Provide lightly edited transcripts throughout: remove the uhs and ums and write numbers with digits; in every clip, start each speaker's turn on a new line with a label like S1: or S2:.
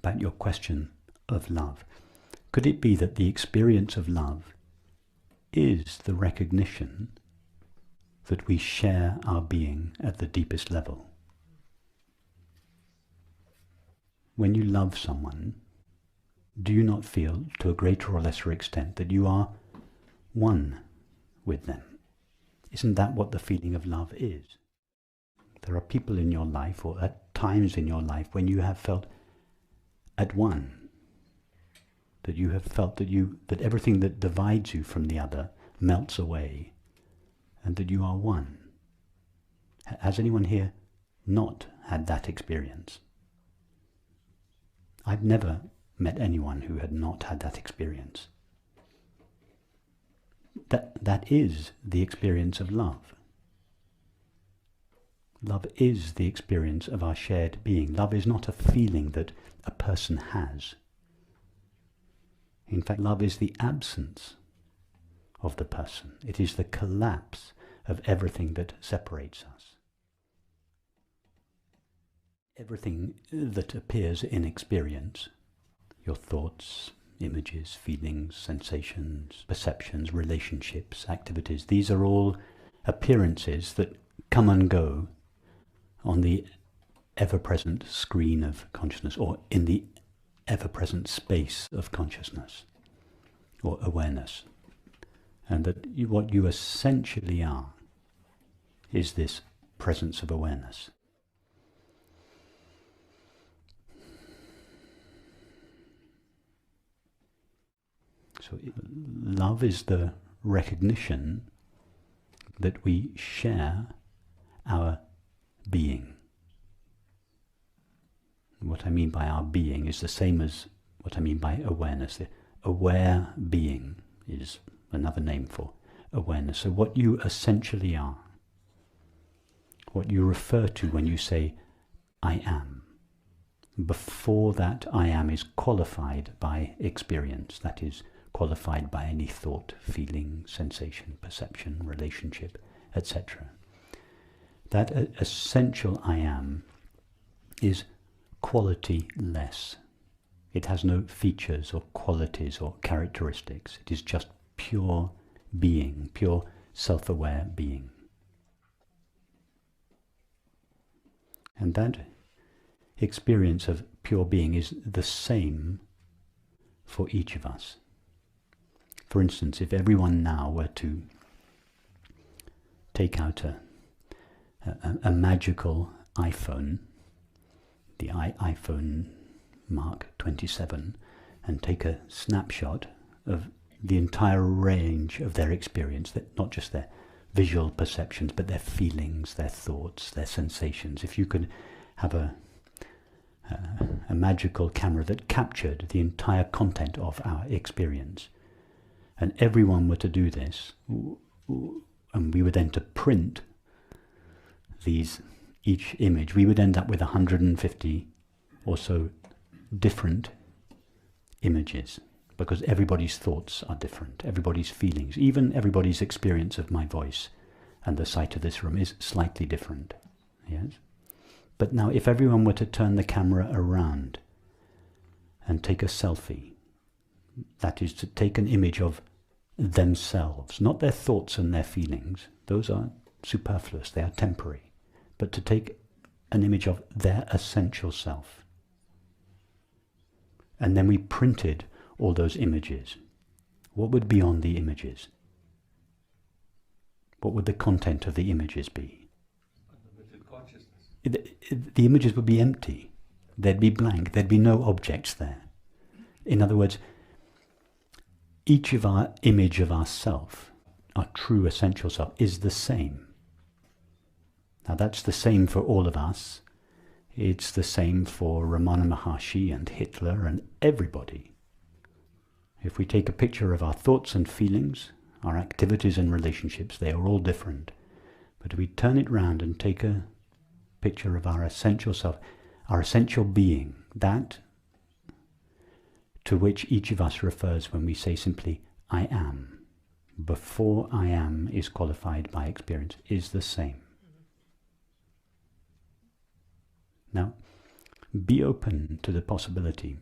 S1: about your question of love. Could it be that the experience of love is the recognition that we share our being at the deepest level? When you love someone, do you not feel, to a greater or lesser extent, that you are one with them? Isn't that what the feeling of love is? There are people in your life, or at times in your life, when you have felt at one, that you have felt that everything that divides you from the other melts away, and that you are one. Has anyone here not had that experience? I've never met anyone who had not had that experience. That is the experience of love. Love is the experience of our shared being. Love is not a feeling that a person has. In fact, love is the absence of the person. It is the collapse of everything that separates us. Everything that appears in experience, your thoughts, images, feelings, sensations, perceptions, relationships, activities, these are all appearances that come and go on the ever-present screen of consciousness, or in the ever-present space of consciousness or awareness. And that what you essentially are is this presence of awareness. So love is the recognition that we share our being. What I mean by our being is the same as what I mean by awareness. The aware being is another name for awareness. So what you essentially are, what you refer to when you say, I am, before that I am is qualified by experience, that is, qualified by any thought, feeling, sensation, perception, relationship, etc. That essential I am is quality-less. It has no features or qualities or characteristics. It is just pure being, pure self-aware being. And that experience of pure being is the same for each of us. For instance, if everyone now were to take out a magical iPhone, the iPhone Mark 27, and take a snapshot of the entire range of their experience, that not just their visual perceptions, but their feelings, their thoughts, their sensations. If you could have a magical camera that captured the entire content of our experience, and everyone were to do this, and we were then to print each image, we would end up with 150 or so different images, because everybody's thoughts are different, everybody's feelings, even everybody's experience of my voice and the sight of this room is slightly different. Yes? But now if everyone were to turn the camera around and take a selfie, that is to take an image of themselves, not their thoughts and their feelings, those are superfluous, they are temporary, but to take an image of their essential self. And then we printed all those images. What would be on the images? What would the content of the images be?
S2: Unlimited consciousness.
S1: The images would be empty. There'd be blank. There'd be no objects there. In other words, each of our image of ourself, our true essential self, is the same. Now that's the same for all of us. It's the same for Ramana Maharshi and Hitler and everybody. If we take a picture of our thoughts and feelings, our activities and relationships, they are all different. But if we turn it round and take a picture of our essential self, our essential being, that to which each of us refers when we say simply, I am, before I am is qualified by experience, is the same. Now, be open to the possibility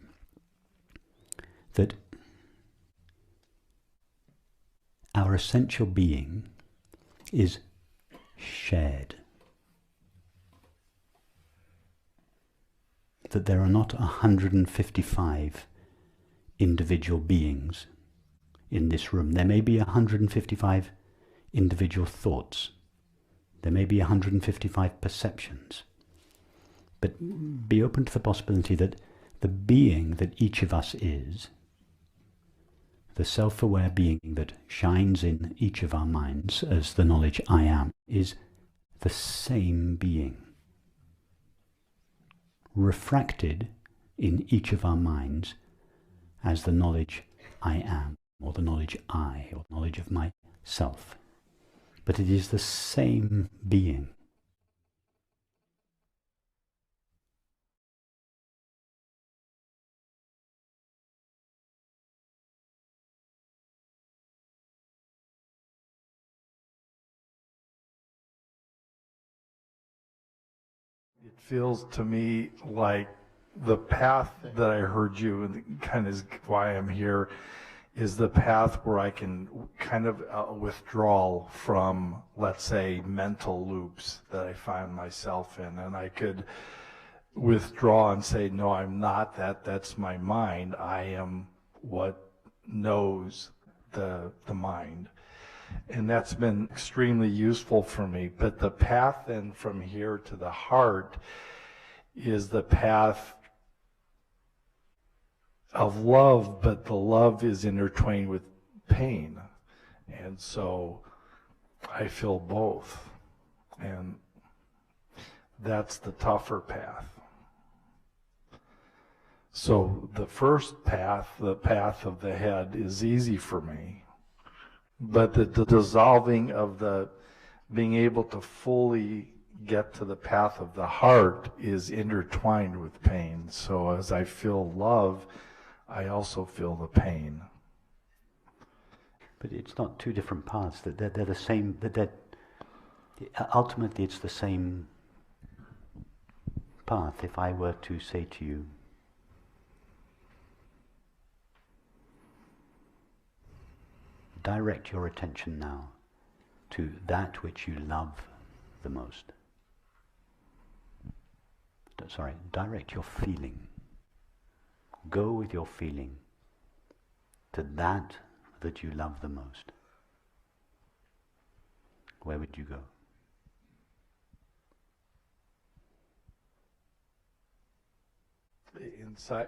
S1: that our essential being is shared. That there are not 155 individual beings in this room. There may be 155 individual thoughts. There may be 155 perceptions. But be open to the possibility that the being that each of us is, the self-aware being that shines in each of our minds as the knowledge I am, is the same being, refracted in each of our minds as the knowledge I am, or the knowledge I, or knowledge of myself. But it is the same being.
S3: It feels to me like the path that I heard you, and kind of is why I'm here, is the path where I can kind of withdraw from, let's say, mental loops that I find myself in. And I could withdraw and say, no, I'm not that. That's my mind. I am what knows the mind. And that's been extremely useful for me. But the path then from here to the heart is the path of love, but the love is intertwined with pain. And so I feel both. And that's the tougher path. So the first path, the path of the head, is easy for me. But the dissolving of the being able to fully get to the path of the heart is intertwined with pain. So as I feel love, I also feel the pain.
S1: But it's not two different paths. They're the same. Ultimately, it's the same path. If I were to say to you, direct your attention now to that which you love the most. Sorry, direct your feeling. Go with your feeling to that that you love the most. Where would you go?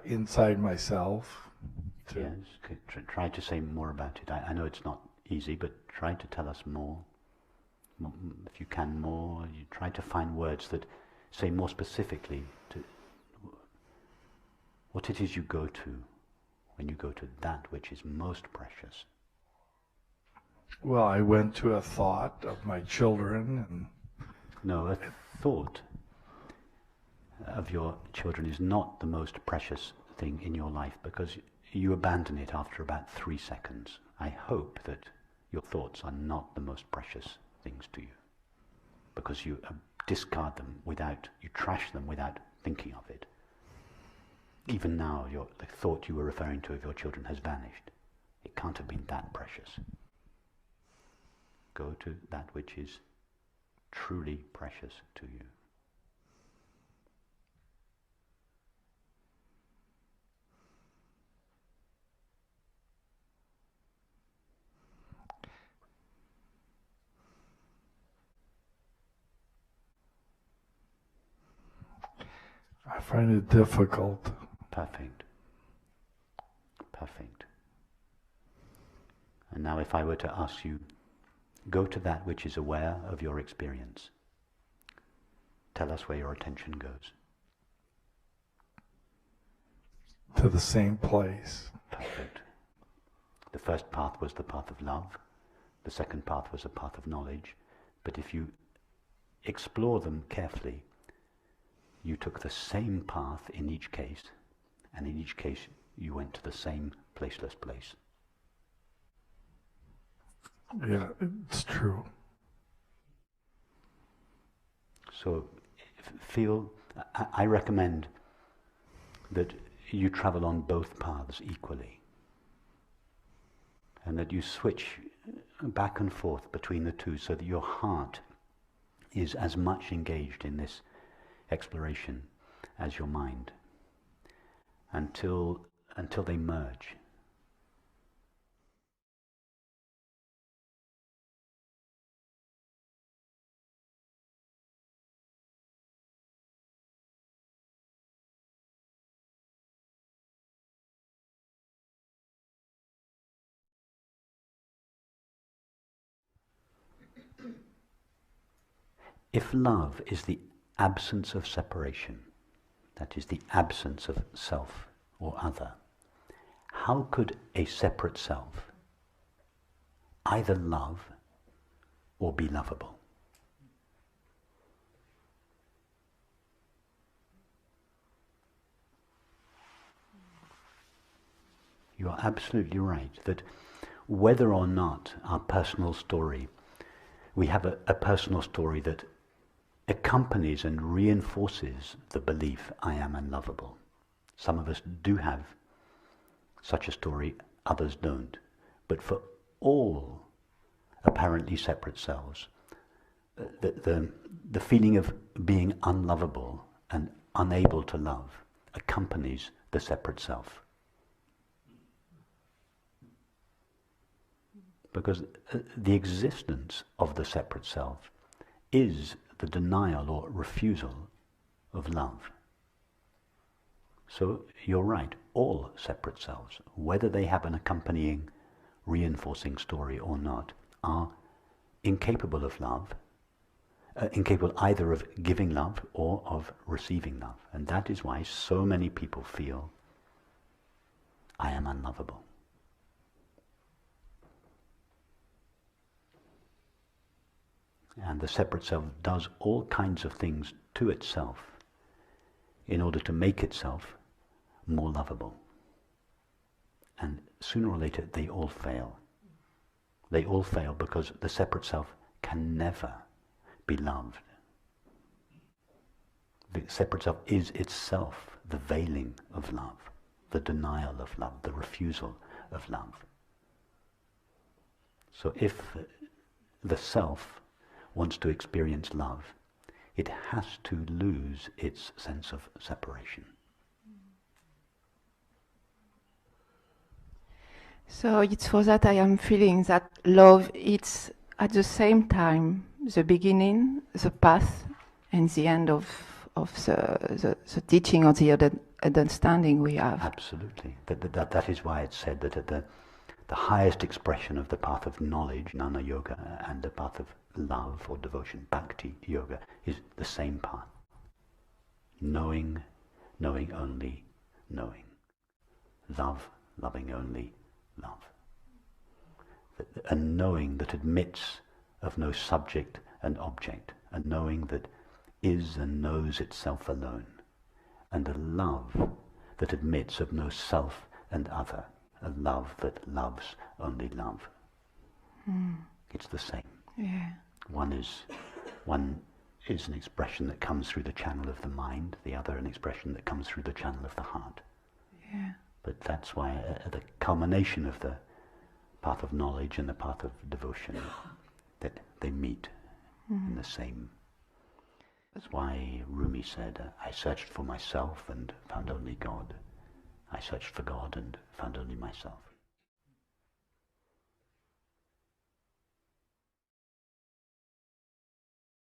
S3: Inside myself.
S1: Yes, try to say more about it. I know it's not easy, but try to tell us more. If you can more, you try to find words that say more specifically to what it is you go to when you go to that which is most precious.
S3: Well, I went to a thought of my children. And
S1: no, a thought of your children is not the most precious thing in your life, because you abandon it after about 3 seconds. I hope that your thoughts are not the most precious things to you, because you discard them you trash them without thinking of it. Even now, the thought you were referring to of your children has vanished. It can't have been that precious. Go to that which is truly precious to you.
S3: I find it difficult.
S1: Perfect. Perfect. And now if I were to ask you, go to that which is aware of your experience. Tell us where your attention goes.
S3: To the same place.
S1: Perfect. The first path was the path of love. The second path was a path of knowledge. But if you explore them carefully, you took the same path in each case, and in each case you went to the same placeless place.
S3: Yeah, it's true.
S1: So I recommend that you travel on both paths equally, and that you switch back and forth between the two so that your heart is as much engaged in this exploration as your mind, until they merge. If love is the absence of separation, that is the absence of self or other, how could a separate self either love or be lovable? You are absolutely right that whether or not our personal story, we have a personal story that accompanies and reinforces the belief I am unlovable. Some of us do have such a story, others don't. But for all apparently separate selves, the feeling of being unlovable and unable to love accompanies the separate self. Because the existence of the separate self is the denial or refusal of love. So you're right, all separate selves, whether they have an accompanying, reinforcing story or not, are incapable of love, incapable either of giving love or of receiving love. And that is why so many people feel, I am unlovable. And the separate self does all kinds of things to itself in order to make itself more lovable. And sooner or later they all fail. They all fail because the separate self can never be loved. The separate self is itself the veiling of love, the denial of love, the refusal of love. So if the self wants to experience love, it has to lose its sense of separation.
S4: So it's for that I am feeling that love, it's at the same time the beginning, the path, and the end of the teaching or the understanding we have.
S1: Absolutely. That is why it's said that at the highest expression of the path of knowledge, jnana yoga, and the path of love or devotion, bhakti yoga, is the same path. Knowing, knowing only, knowing. Love, loving only, love. A knowing that admits of no subject and object, a knowing that is and knows itself alone, and a love that admits of no self and other, a love that loves only love. It's the same.
S4: Yeah.
S1: One is an expression that comes through the channel of the mind, the other an expression that comes through the channel of the heart.
S4: Yeah.
S1: But that's why at the culmination of the path of knowledge and the path of devotion, that they meet in the same. That's why Rumi said, I searched for myself and found only God. I searched for God and found only myself.